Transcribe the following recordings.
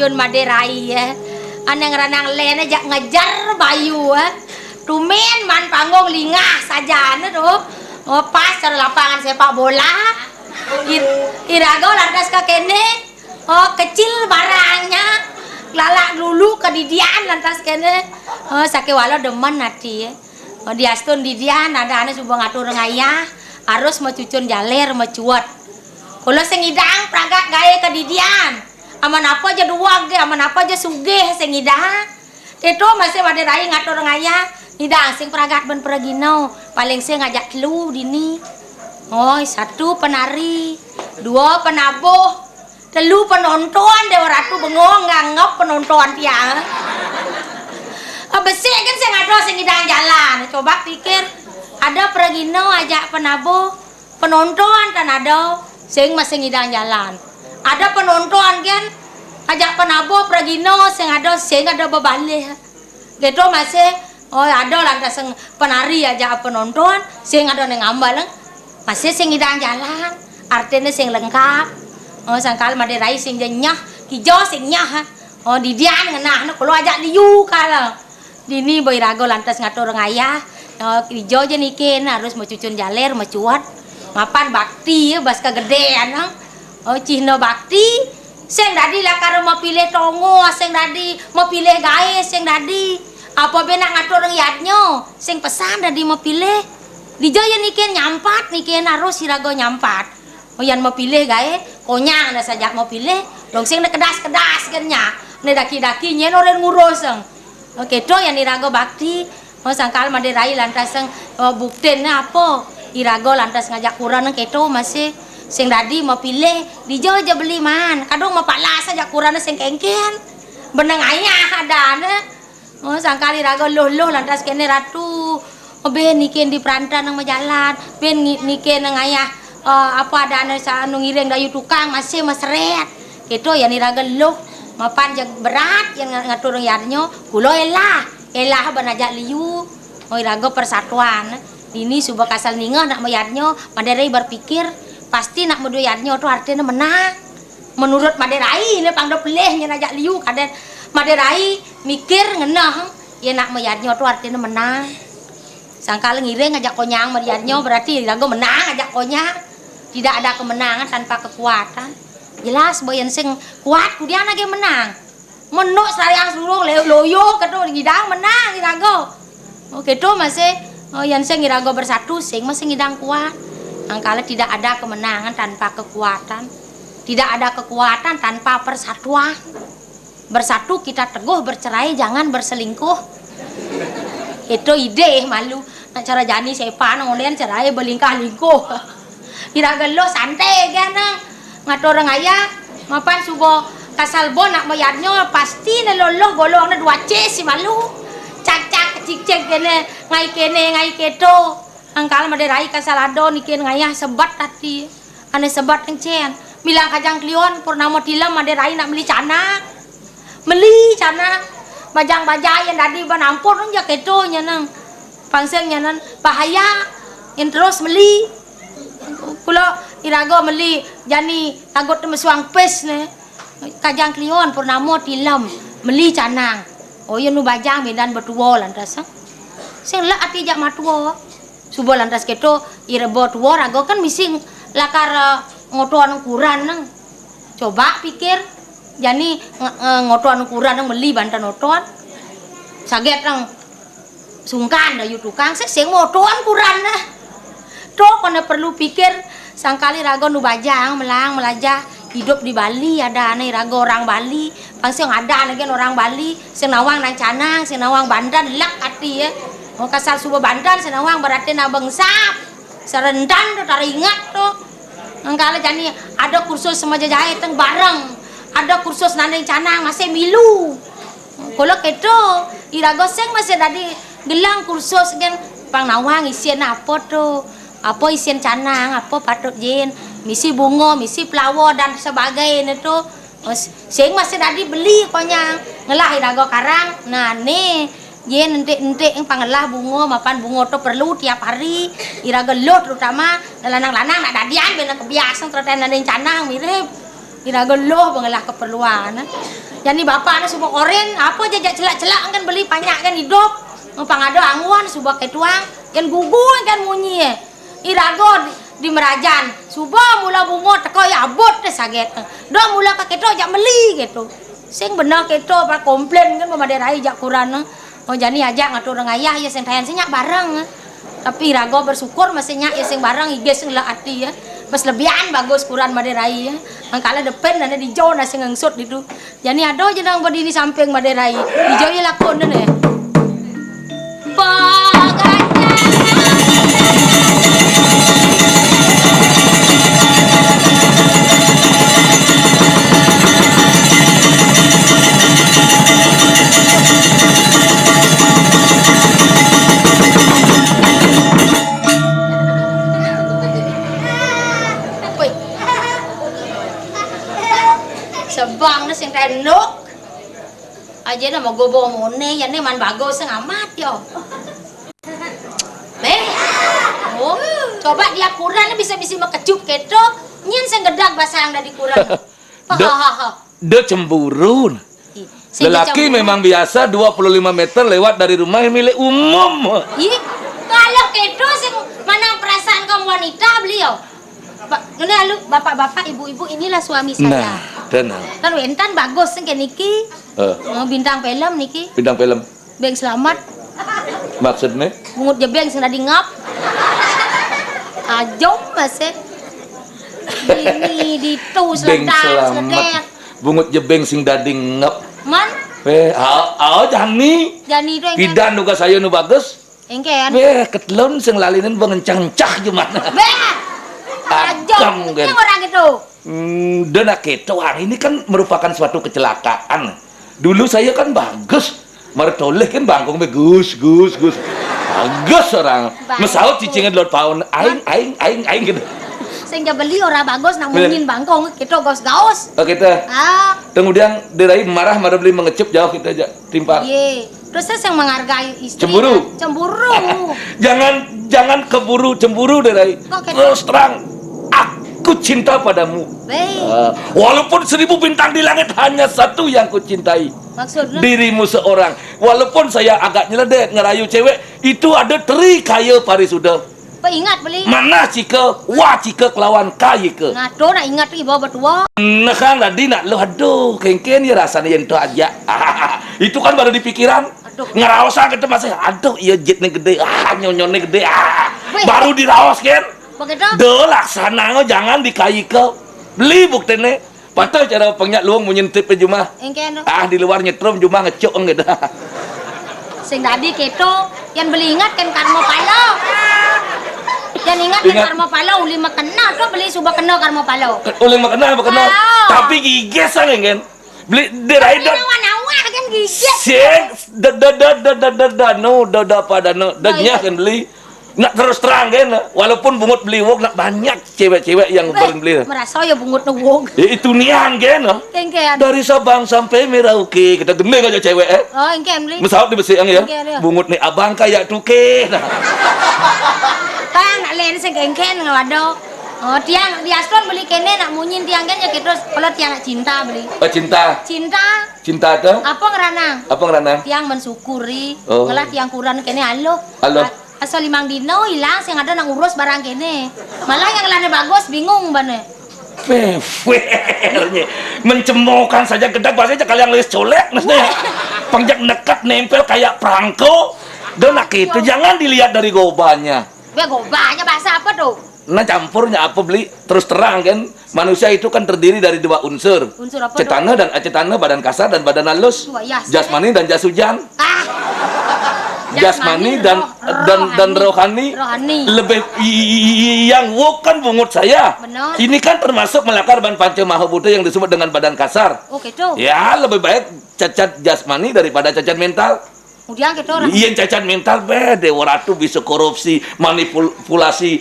Maderai ya. Anang ranang lene jak ngejar Bayu Tumen man panggung lingah saja tuh. Oh pas lapangan sepak bola. Irago lantas ke kene. Oh kecil barangnya. Lalak dulu ke didian lantas kene. Oh sake walo demen nanti. Oh diastun didian ada ane subang atur ngayah. Harus mecucun jaler mecuat. Kalau sengidang pragak gaya ke didian. Aman apa aja dua ge, aman apa aja sugih sengidang. Itu masih Maderai ngatur ngayah. Nidang sing pragat ben peragino. Paling sing ngajak telu dini. Oh, satu penari, dua penabuh, telu penonton Dewa Ratu bengong nganggap penonton tiang. Besi kan sing ngatur sengidang jalan. Coba pikir ada peragino ajak penabuh, penonton kan ada sing masih ngidang jalan. Ada penonton kan ajak penabuh peragino sing ada bebalih gitu masih oh ada lantas penari ajak penonton sing ada neng ambal masih sing ngidang jalan artinya sing lengkap oh sangkal Maderai sing nyah hijau sing nyah oh didian ngenah kalau ajak liu kalau dini boy rago lantas ngatur ngayah oh hijau je nikin harus mecucun jaler mecuat mapan bakti ya bas kegedean nang oh Cina bakti sing dadi lah karo mau pilih tongo sing dadi mau pilih gawe sing dadi apa benak ngatur ngiyatnyo sing pesan dadi mau pilih dijaya niken nyampat niken harus sirago nyampat oh yan mau pilih gawe konyang na sajak mau pilih dong sing kedas-kedas kenya ne daki-daki nyen oren ngurus oke to yan irago bakti oh sangkal maderai lantas buktene apa irago lantas ngajak kurang nang keto masih sing dadi mau pilih dijo aja beli man kadang mau palas aja kurang sing kengken beneng ayah ada oh sangkal irago loh lantas kene ratu oh ben niken di perantan nang jalan ben niken nang ayah apa ada anu ngiring dayu tukang masih mesret keto ya irago loh mapan jag berat yang ngatur yarnyo kulo elah banajak liu oh irago persatuan ini subah kasal ningoh nak mayarnyo Maderai berpikir pasti nak meduyarnyo tuh artinya menang menurut Maderai ini pangdo pelih yang najak liu kaden Maderai mikir ngenah ya nak mayarnyo tuh artinya menang sangkal ngiring ngajak konyang mayarnyo berarti irago menang ngajak konyang tidak ada kemenangan tanpa kekuatan jelas boyan sing kuat kudian lagi menang menuk sayang suruh loyo kedo ngidang menang irago oke to masih oh yang sing irago bersatu sing masih ngidang kuat angkala tidak ada kemenangan tanpa kekuatan tidak ada kekuatan tanpa persatuan bersatu kita teguh bercerai jangan berselingkuh itu ide malu nak cara jani sepa nang online cerai berlingkah lingkuh irago lo santai kan ngatur ngaya mapan subo kasal bon nak mayarnyo pasti na loloh golong na 2 C si malu cak-cak cik-cik kene ngai keto angkal Maderai kasal ado niken ngayah sebat tadi ane sebat yang cen bilang kajang klion purnama tilam Maderai nak beli cana bajang-bajang yang tadi banampur aja keto nya nang pangseng nya nan bahaya yang terus beli kulo irago beli jani tagot mesuang pes ne kajang klion purnamo tilam meli canang oh ya nu bajang medan bertuo lantas sing la ati jak matuo subo lantas keto irebo tuo rago kan mising lakar ngotoan ukuran nang coba pikir jani ngotoan ukuran nang meli bantan otoan saget nang sungkan dayu tukang sing ngotoan ukuran nah to kono perlu pikir sangkali rago nu bajang melang melajah hidup di Bali ada aneh rago orang Bali pasti ada lagi orang Bali senawang nang canang senawang bandan lak ati ya mau kasal subuh bandan senawang berarti na bengsap serendan tuh taringat tuh engkala jani ada kursus sama jahit teng bareng ada kursus nanding canang masih milu kalau keto irago seng masih tadi gelang kursus kan pang nawang isian apa tuh apa isian canang apa patut jen misi bunga misi pelawo dan sebagainya itu sing masih tadi beli konyang ngelah irago karang nah nih jen entek yang pangelah bunga mapan bunga tuh perlu tiap hari irago lo terutama lanang-lanang nak dadian bener kebiasaan terus nanding canang mirip irago lo pangelah keperluan jadi bapak ada sebuah oren apa jajak celak-celak kan beli banyak kan hidup pangado anguan sebuah ketuang kan gugu kan munyi irago di Merajan suba mula bungo teko ya abot deh saget do mula ka keto jak meli gitu sing bener keto pa komplain kan Maderai jak kurang oh jani ajak ngatur ngayah ya sing tayan sinyak bareng tapi irago bersyukur masih nyak ya sing bareng ige sing la ati ya pas lebihan bagus kurang Maderai ya angkala depan dan di jauh nasi ngengsut itu jani ado jenang berdiri samping Maderai di jauh ya lakon deh sebang na sing tenok aja na magobo mone yan ni man bagus sing amat yo oh coba dia kurang bisa makejub keto nyen sing gedag basang dari kurang de cemburu lelaki memang biasa 25 meter lewat dari rumah milik umum kalau keto sing mana perasaan kamu wanita beliau Ini lalu bapak-bapak, ibu-ibu inilah suami saya. Nah, tenang. Kan wentan bagus sing kayak niki. Bintang film niki. Bintang film. Beng selamat. Maksudnya? Bungut jebeng sing dadi ngap. Ajom masih. Ini ditu Beng seledang, selamat. Bungut jebeng sing dadi ngep. Man, Jani. jani itu yang Pidan nuga saya nu bagus. engken. Ketelon sing lalinen bengencang-cah gimana? Ajom, kan. yang orang itu. Dan keto hari ini kan merupakan suatu kecelakaan. Dulu saya kan bagus. Martoleh kan bangkong gus. Bagus orang. Mesaut cicingin lot paun aing gitu. Sing beli orang bagus nak mungkin bangkong kita gaus-gaus. Oh kita. Kemudian derai marah beli mengecup jauh kita aja timpang. Iya. Terus saya yang menghargai istri. Cemburu. jangan keburu cemburu derai. Terus terang aku cinta padamu. Walaupun 1000 bintang di langit hanya satu yang ku cintai. Maksudnya? Dirimu seorang. Walaupun saya agak nyeledek ngerayu cewek, itu ada teri kaya parisuda. Ingat beli. Mana cika, cika kelawan kaya ke. Ngado nak ingat ibu berdua. Nah kan tadi nak lo aduh kengken ya rasanya yang itu aja. Itu kan baru di pikiran. Ngeraosan kita masih aduh iya jetnya gede, nyonyonnya gede. Baru diraos kan. Begitu? Laksana jangan dikayi ke. Beli buktinya. Patah cara pengyak luang menyentip jumah. Engken. Di luar nyetrum jumah ngecok gitu. Sing tadi keto yang beli ingat kan karma palo. Yang ingat kan karma palo uli makena tuh beli suba kena karma palo. Uli makena. Tapi giges kan. Beli derai dot. Nawa kan giges. Sing dadanya kan beli. Nak terus terang kan, walaupun bungut beli wog nak banyak cewek-cewek yang beli. Merasa ya bungut wog. Itu nian kan. Dari Sabang sampai Merauke kita gendeng aja cewek Oh, engken beli. Mesaut di besi ya. Bungut nih abang kayak tuke. Kang nak len sing engken ngawado. Oh, tiang di Astron beli kene nak munyin tiang kan ya terus kalau tiang nak cinta beli. Oh, cinta. Cinta tuh? Apa ngeranang? Tiang mensyukuri. Ngelah tiang kurang kene halo. Asal 5 dino hilang sing ada nang urus barang kene. Malah yang lane bagus bingung bane. Mencemoohkan saja gedak bahasanya kalian les colek maksudnya. Pangjak nekat nempel kayak perangko. Dan itu jangan dilihat dari gobanya. Gobanya bahasa apa tuh? Nah campurnya apa beli terus terang kan manusia itu kan terdiri dari 2 unsur. Unsur apa? Cetana dan acetana, badan kasar dan badan halus. Jasmani dan jasujan. Jasmani dan rohani. Lebih yang wok kan bungut saya. Benar. Ini kan termasuk melakar ban panca mahabudha yang disebut dengan badan kasar. Oh gitu. Ya lebih baik cacat jasmani daripada cacat mental. Kemudian kita orang. Iya cacat mental bede waratu bisa korupsi, manipulasi,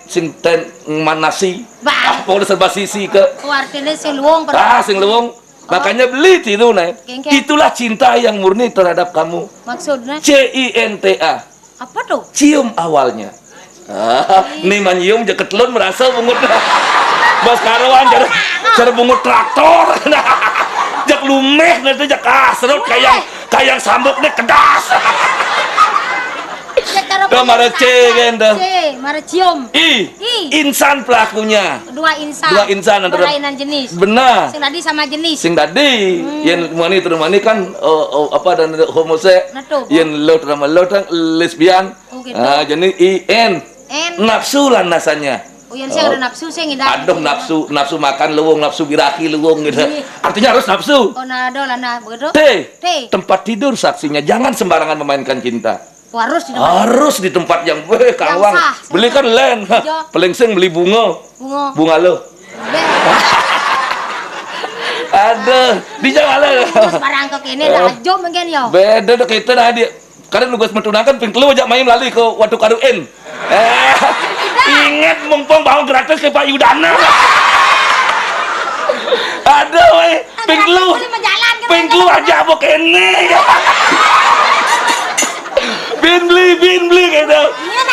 sinten manasi. Apa udah serba sisi ke. Artinya sing luwung. Sing luwung. Makanya beli tiru nih. Itulah cinta yang murni terhadap kamu. Maksudnya? CINTA. Apa tuh? Cium awalnya. Nih manyium jaket telun merasa bungut. Bas karawan cara bungut traktor. Jak lumeh nanti jak kasrut kayak sambuk nih kedas. Marah C kan dah. Marah cium. Insan pelakunya. Dua insan antara berlainan jenis. Benar. Sing tadi sama jenis. Sing tadi yang mani terus mani kan apa dan homose. Yang lo terus lo lesbian. Jadi IN. Nafsu lah nasanya. Oh yang saya ada nafsu saya ngidam. Aduh nafsu makan luwung, nafsu biraki luwung gitu. Artinya harus nafsu. Oh nado lana begitu. Tempat tidur saksinya. Jangan sembarangan memainkan cinta. Harus di tempat yang kawang. Beli kan len. Pelengseng beli bunga lo. Aduh, di jangan lah. Terus barang ke kene dah jom mungkin yo. Beda dah kita dah dia. Karena nugas metunakan pingkelu aja main lali ke Waduk Karuin. Ingat mumpung bawa gratis ke Pak Yudana. Aduh, pingkelu aja apa kene. Bin beli gitu.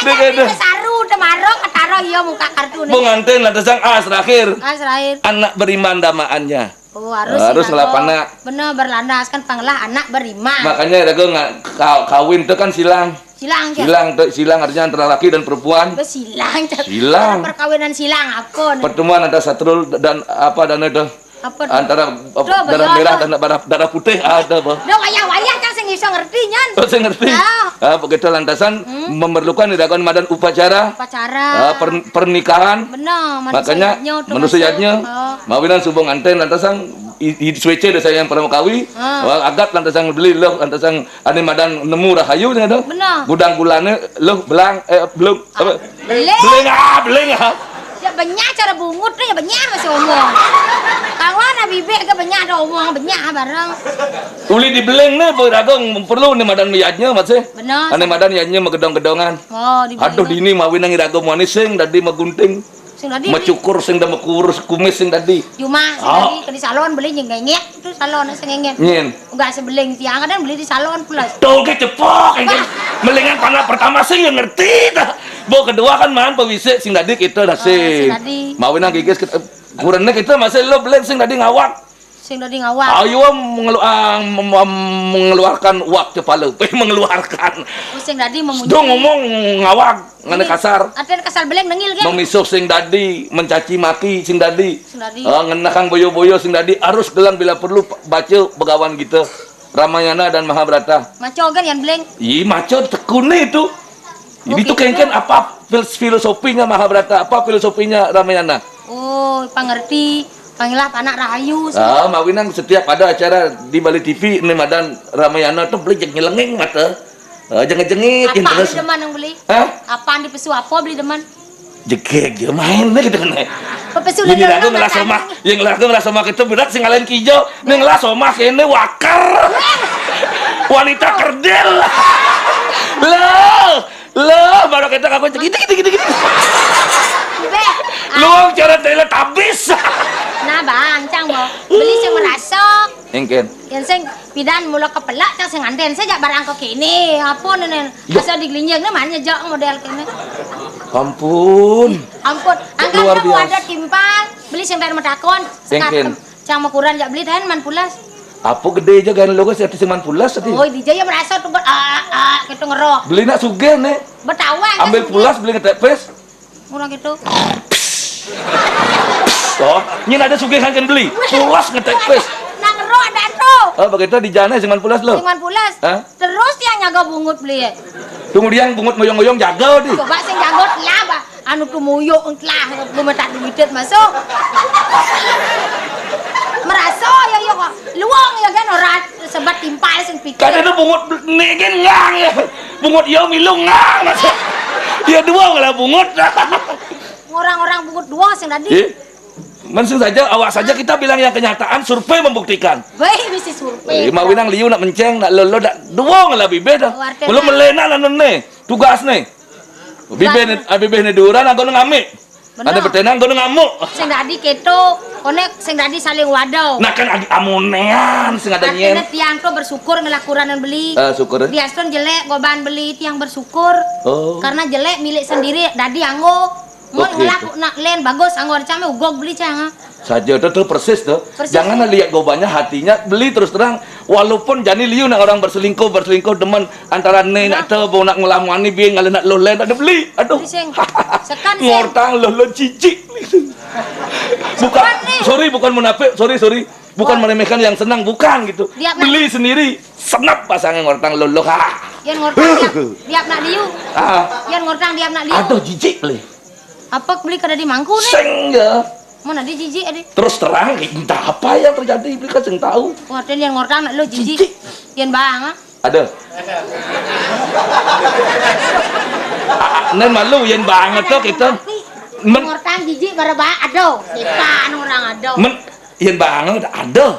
Ini saru temarok ketaro iya muka kartu nih. Pengantin lah desang terakhir. Terakhir. Anak beriman damaannya. Oh, harus ngelapana. Bener berlandaskan panglah anak beriman. Makanya rago kawin itu kan silang. Silang artinya antara laki dan perempuan. Silang. Perkawinan silang apa? Pertemuan antara Satrul dan itu Apa? antara darah merah dan darah putih ada apa? Do wayah-wayah kan sing iso ngerti nyan. Oh, saya ngerti. Begitu lantasan memerlukan dilakukan madan upacara. Pernikahan. Benar, makanya manusianya mawinan subong anten lantasan swece desa yang pernah kawi. Agat lantasan beli loh lantasan ane madan nemu rahayu nya do. Gudang gulane loh belang belum apa? Beling. Ya banyak cara bungut ya banyak masih omong. Kawan bibik ke banyak ada omong banyak bareng. Uli dibeleng nih beragong perlu nih madan miyadnya masih. Benar. Ane madan yadnya megedong-gedongan. Oh, dibeleng. Aduh dini mawin nang iragong manis sing dadi megunting. Sing tadi mecukur sing da mekurus kumis sing tadi. Cuma sing tadi ke di salon beli yang ngengek itu salon sing ngengek. Nyen. Enggak sebeling tiang kan beli di salon pula. Tuh ke cepok engke. Melingan panah pertama sing yang ngerti dah. Bo kedua kan man pewisik sing tadi kita dah sing. Mawin nang gigis kurene kita masih lo beleng sing tadi ngawak. Sing tadi ngawak. Ayo mengeluarkan uak kepala, mengeluarkan. Sing tadi memuji. Dong ngomong ngawak, ngene kasar. Artinya kasar beleng nengil kan. Memisuh sing tadi, mencaci maki sing tadi. Ngenakang boyo-boyo sing tadi harus gelang bila perlu baca begawan gitu. Ramayana dan Mahabharata. Maco kan yang beleng. Ih, maco tekune itu. Ini tuh kengken apa filosofinya Mahabharata, apa filosofinya Ramayana? Oh, pangerti. Pangilah anak rahayu. Mawinang setiap ada acara di Bali TV ini madan Ramayana tuh beli nyelengeng mata. Jengit-jengit yang terus. Apa deman yang beli? Apaan di pesu apa beli deman? Jegek je main deh gitu kan. Pepesu ini lagu ngelas somah, yang lagu ngelas somah itu berat sing ngalahin kijau, ning ngelas somah kene wakar. Wanita kerdil. Loh, baru kita aku gitu. Luang cara teletabis. Nah bang, cang mau beli sing merasok. Engken. Yang sing pidan mula kepelak cang sing anden saja barang kok kini. Apa nenen? Asal digelinyeng namanya jok model kene. Ampun. Angkat kamu ada timpang. Beli sing bayar medakon. Engken. Cang mau kurang jak beli dan man pulas. Apa gede aja kan logo sih sing man pulas tadi. Oh, di jaya merasok tuh gitu ngerok. Beli nak sugih nih. Betawang. Ambil pulas beli ngetepes. Murah gitu. Oh, ini ada sugihan kan beli. Pulas ngetepes. Nang ro ada tuh. Oh, begitu di jana singan pulas lo. Singan pulas. Terus yang nyaga bungut beli. Tunggu dia bungut moyong-moyong jaga di. Coba sing jagot lah, anu tuh muyuk entah gumetak duitet masuk. Merasa ya kok. Luang ya kan ora sebat timpal sing pikir. Kan itu bungut negen ngang ya. Bungut yo milung ngang. Dia dua lah bungut. Orang-orang bungut dua sing tadi. Langsung saja, awak saja kita bilang yang kenyataan, survei membuktikan. Baik, mesti survei. Mawinang liu nak menceng, nak lolo, nak duang lah bibe dah. Belum melena lah nene, tugas nih. Bibe nih duran, aku ngamik. Ada bertenang, aku ngamuk. Sing tadi keto, konek sing tadi saling wadau. Nah kan agi amonean, sing ada nyen. Artinya tiang tuh bersyukur ngelakuran beli. Syukur. Biason jelek, goban beli tiang bersyukur. Karena jelek milik sendiri, dadi anggo. Mau ngelaku nak len bagus anggo came ugog beli cang. Saja tuh persis tuh. Jangan lihat gobannya hatinya beli terus terang. Walaupun jani liu nak orang berselingkuh demen antara ne nak teu bau nak ngelamani bieng ngale nak lo len ada beli. Aduh. Sekan ngortang lo cicik. Bukan munafik, sorry. Bukan meremehkan yang senang, bukan gitu. Beli sendiri, senap pasangnya ngortang lo ha. Yang ngortang diap nak liu. Yang ngortang diap nak liu. Aduh jijik beli. Apa beli kada di mangku nih? Seng ya. Mana di jijik ade? Terus terang entah apa yang terjadi beli kan seng tahu. Wah, dan yang ngortang nak lo jijik. Yang bang ada. Nen malu yang banget tuh kita. Ngortang jijik bara ba ado. Siapa orang ado? Yang banget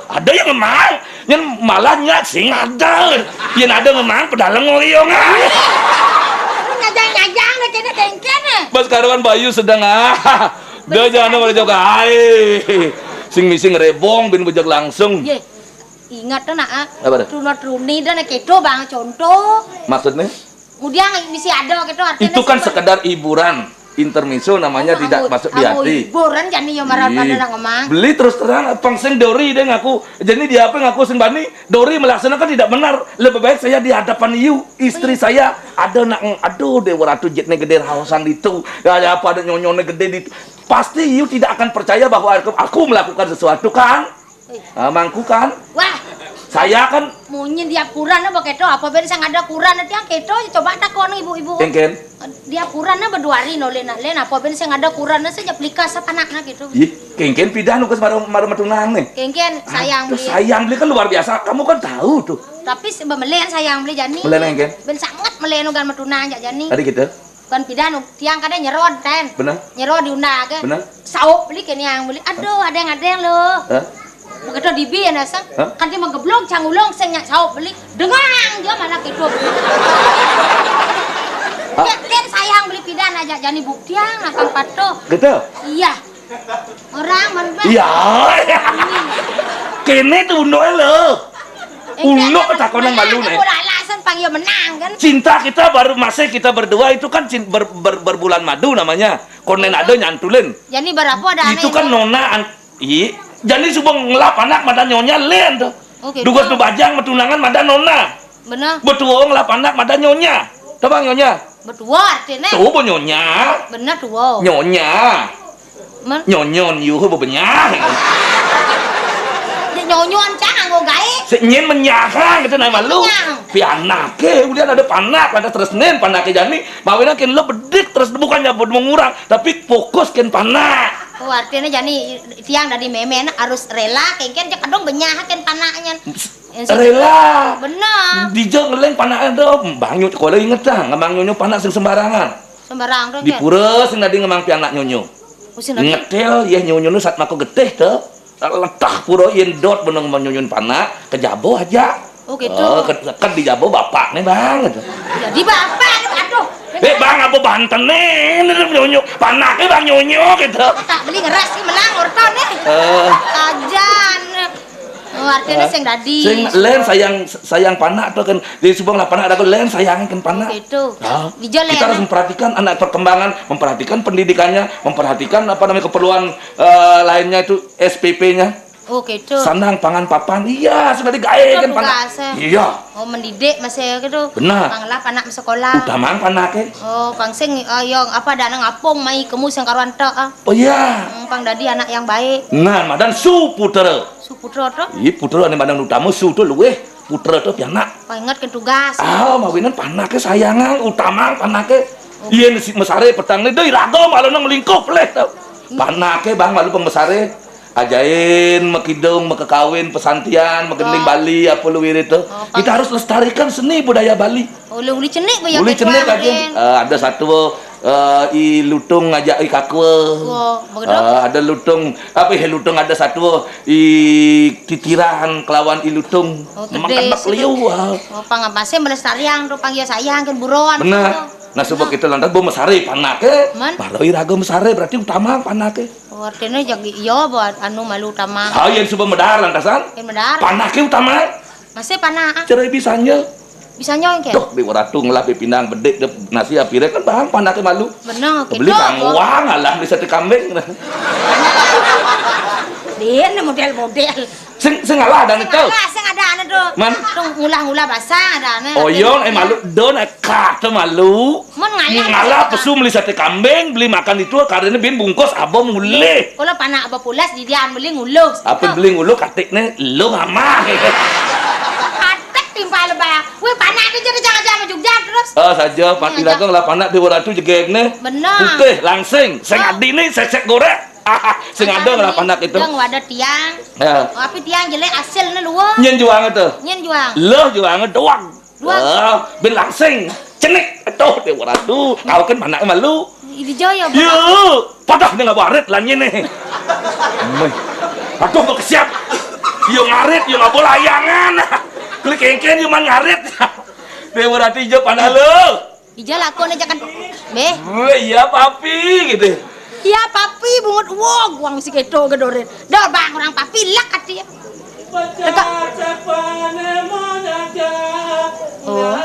ada yang memang. Yang malahnya sing ada. Yang ada memang pedalang ngoliong. Ngajang nih kena tengken. Pas karawan Bayu sedang dia jangan boleh jaga sing mising rebong bin bujak langsung. Ingat tuh nak truni dan keto bang contoh. Maksudnya? Kemudian misi ada gitu artinya. Itu kan sekedar hiburan. intermezzo namanya tidak masuk di hati. Hiburan jadi yo marah pada nang ngomong. Beli terus terang pangseng Dori deh ngaku. Jadi dia apa ngaku sing bani Dori melaksanakan tidak benar. Lebih baik saya di hadapan you istri saya ada nak aduh dewa ratu jetnya gede hawasan itu. Ya apa ada nyonyone gede itu. Pasti you tidak akan percaya bahwa aku melakukan sesuatu kan? Mangku kan? Wah, saya kan munyin dia kuran apa keto apa ben sang ada kuran dia keto coba takon ibu-ibu. Ken. Dia kuran berdua hari no len apa ben sang ada kuran saja plikas apa anaknya gitu. Ih, Ken pidah nu maru matunang nih. Ken sayang beli. Sayang beli kan luar biasa. Kamu kan tahu tuh. Tapi sebemelen sayang beli jani. Melen Ken. Ben sangat melen gan matunang jani. Tadi gitu. Kan pidah nu tiang kada nyerod ten. Benar. Nyerod diundang ke. Benar. Saup beli ken yang beli. Aduh, ada yang lo. Hah? Begitu dibi ya nasa, kan dia menggeblok cangulong sengnya saup beli, dengang dia mana gitu. Lihat sayang beli pidan aja jadi buktian akan patuh. Gitu. Iya. Orang mana? Iya. Kene tuh uno lo. Uno ketakonan malu nih. Udah alasan panggil menang kan? Cinta kita baru masih kita berdua itu kan berbulan madu namanya. Konen ada nyantulin. Jadi berapa ada itu kan nona jadi subang ngelap anak madan nyonya len tuh. Okay, Dugas nu bajang metunangan madan nona. Bener. Betul ngelap anak madan nyonya. Coba nyonya. Betul artinya. Tuh bo nyonya. Bener tuh. Nyonya. Nyonyon yuh bo benyah. Nyonyon cang nggo gae. Senyen menyahang gitu na malu. Pi anake ulian ada panak ada terus nen panake jani. Bawina ken lo bedik terus bukannya mengurang tapi fokus ken panak. Oh artinya jadi tiang dari memen harus rela kengken cek kadang benyahaken panaknya. Rela. Benar. Dijeng ngeleng panaknya tuh bang nyonya kalau inget dah ngemang nyonyo panak sing sembarangan. Sembarang tuh. Di pura sing tadi ngemang pi anak nyonyo. Ngetel ya nyonyo nu saat mako geteh tuh. Letah pura yen dot benang nyonyon panak ke jabo aja. Oh gitu. Kan di jabo bapak nih bang. Jadi bapak aduh. Bang apa Banten nih nyonyo panaknya bang nyonyo gitu. Tak beli ngeras sih melang orton nih. Ajan. Oh artinya sing dadi. Sing len sayang panak tuh kan di subang lah panak ada len sayangin kan panak. Gitu. Kita harus memperhatikan anak perkembangan, memperhatikan pendidikannya, memperhatikan apa namanya keperluan lainnya itu SPP-nya. Oh gitu. Sandang pangan papan iya sudah digawe kan panak. Iya. Oh mendidik masih gitu. Benar. Panglah panak sekolah. Udah mang panake. Oh pangsing yang apa dana ngapung mai kemu sing karuan tok Oh iya. Pang dadi anak yang baik. Nah, madan su putra. Su putra tok. Iya putra ane madang utama su tuh luweh putra tuh pianak. Paingat ke tugas. Mawinan panake sayangan utama panake. Iya mesare petang deui rago malu nang melingkup leh tuh. Panake bang malu pembesare. Ajain makidung makakawin pesantian mageling Bali apa lu itu kita harus lestarikan seni budaya Bali. Uli cenik ya uli cenik aja ada satu i lutung ngajak i kakwe ada lutung apa ya lutung ada satu i titiran kelawan i lutung makan bakliu pangapase melestarian ro panggil sayang kan buruan benar. Nah sebab kita lantas bawa mesare panake baru irago mesare berarti utama panake. Oh artinya jadi iya buat anu malu utama. Yang sebab medar lantasan medar panake utama masih panah cerai bisanya yang kayak tuh di waratu ngelap pinang bedek nasi apire kan bang panake malu bener beli uang alah beli sate kambing dia model-model sing ngalah dan itu sing ada anu tuh man ngulah-ngulah basah ada anu oyon malu don kata malu ngalah pesu beli sate kambing beli makan itu karena bin bungkus abo mulih kalau panak abo pulas di dia beli nguluk apa beli nguluk katiknya lu mama katik timpal lebah wih panak itu jadi jangan-jangan Jogja terus saja ilaga ngelah panak di waratu jegegne bener putih langsing sing adi nih sek gorek sing ada ngelah panak itu yang wadah tiang tapi tiang jelek hasilnya luar nyen juang itu nyen juang lo juang doang ben langsing cenik tuh di waratu kau kan panak malu di Jaya yuk padah nih nggak baret lah nih aduh mau kesiap yuk ngarit yuk nggak boleh layangan klik kengken yuk man ngarit di waratu hijau panak lo hijau laku nih jangan beh iya papi gitu. Iya papi bungut wong uang si kedo gedorin. Dah bang orang papi lak hati ya. Oh.